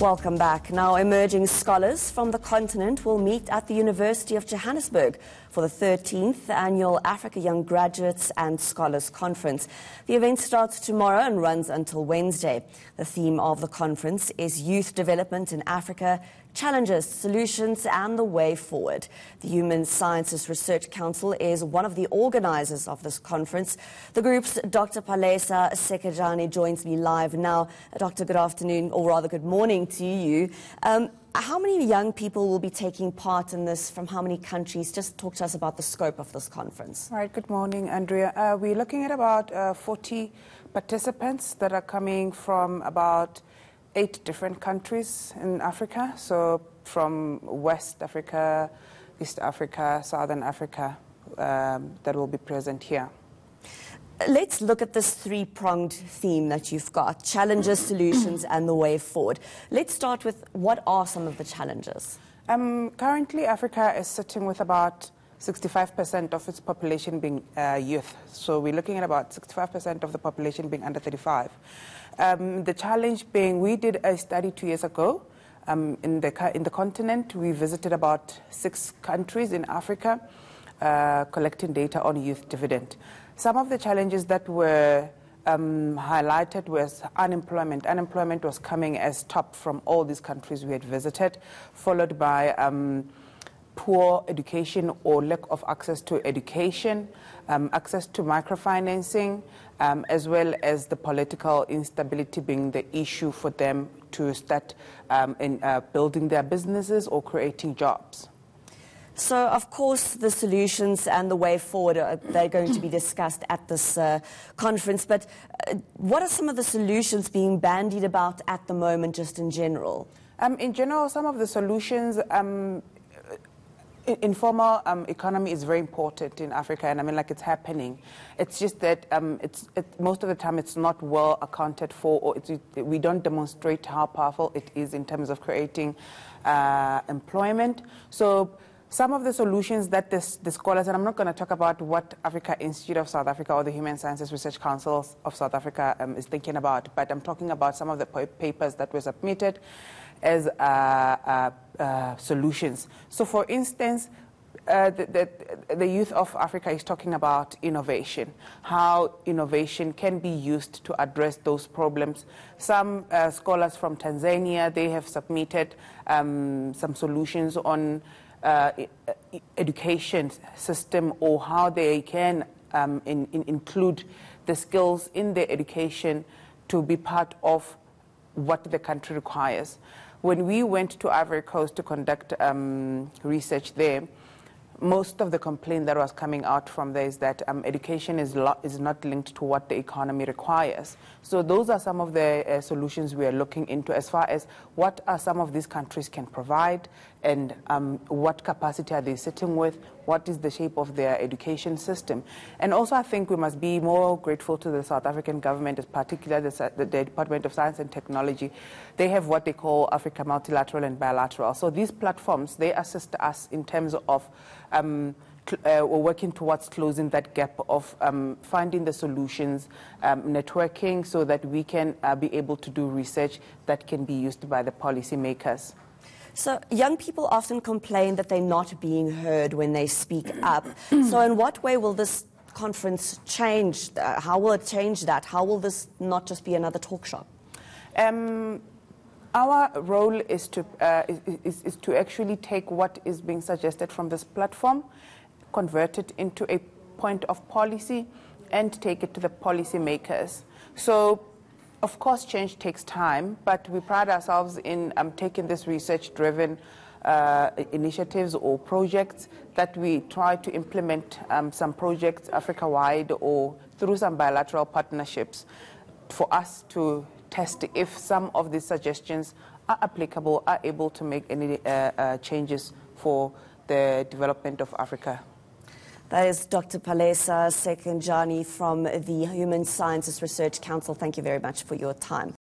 Welcome back. Now, emerging scholars from the continent will meet at the University of Johannesburg for the 13th Annual Africa Young Graduates and Scholars Conference. The event starts tomorrow and runs until Wednesday. The theme of the conference is Youth Development in Africa, Challenges, Solutions and the Way Forward. The Human Sciences Research Council is one of the organisers of this conference. The group's Dr Palesa Sekhejane joins me live now. Doctor, good afternoon, or rather good morning to you. How many young people will be taking part in this, from how many countries? Just talk to us about the scope of this conference. All right, good morning, Andrea. We're looking at about 40 participants that are coming from about 8 different countries in Africa, so from West Africa, East Africa, Southern Africa, that will be present here. Let's look at this three-pronged theme that you've got, challenges, solutions and the way forward. Let's start with, what are some of the challenges? Currently, Africa is sitting with about 65% of its population being youth. So we're looking at about 65% of the population being under 35. The challenge being, we did a study 2 years ago in the continent. We visited about 6 countries in Africa, collecting data on youth dividend. Some of the challenges that were highlighted was unemployment. Unemployment was coming as top from all these countries we had visited, followed by poor education or lack of access to education, access to microfinancing, as well as the political instability being the issue for them to start in building their businesses or creating jobs. So, of course, the solutions and the way forward, they're going to be discussed at this conference. But what are some of the solutions being bandied about at the moment, just in general? In general, some of the solutions, informal economy is very important in Africa, and I mean, like, it's happening. It's just that most of the time it's not well accounted for, or we don't demonstrate how powerful it is in terms of creating employment. So some of the solutions that the scholars, and I'm not going to talk about what Africa Institute of South Africa or the Human Sciences Research Council of South Africa is thinking about, but I'm talking about some of the papers that were submitted as solutions. So, for instance, the youth of Africa is talking about innovation, how innovation can be used to address those problems. Some scholars from Tanzania, they have submitted some solutions on education system, or how they can include the skills in their education to be part of what the country requires. When we went to Ivory Coast to conduct research there, most of the complaint that was coming out from there is that education is not linked to what the economy requires. So those are some of the solutions we are looking into, as far as what are some of these countries can provide, and what capacity are they sitting with, what is the shape of their education system. And also, I think we must be more grateful to the South African government, particularly the Department of Science and Technology. They have what they call Africa Multilateral and Bilateral. So these platforms, they assist us in terms of working towards closing that gap of finding the solutions, networking, so that we can be able to do research that can be used by the policymakers. So young people often complain that they're not being heard when they speak up. So in what way will this conference change? How will it change that? How will this not just be another talk shop? Our role is to actually take what is being suggested from this platform, convert it into a point of policy, and take it to the policymakers. So, of course, change takes time, but we pride ourselves in taking this research-driven initiatives or projects that we try to implement some projects Africa-wide or through some bilateral partnerships, for us to test if some of these suggestions are applicable, are able to make any changes for the development of Africa. That is Dr Palesa Sekhejane from the Human Sciences Research Council. Thank you very much for your time.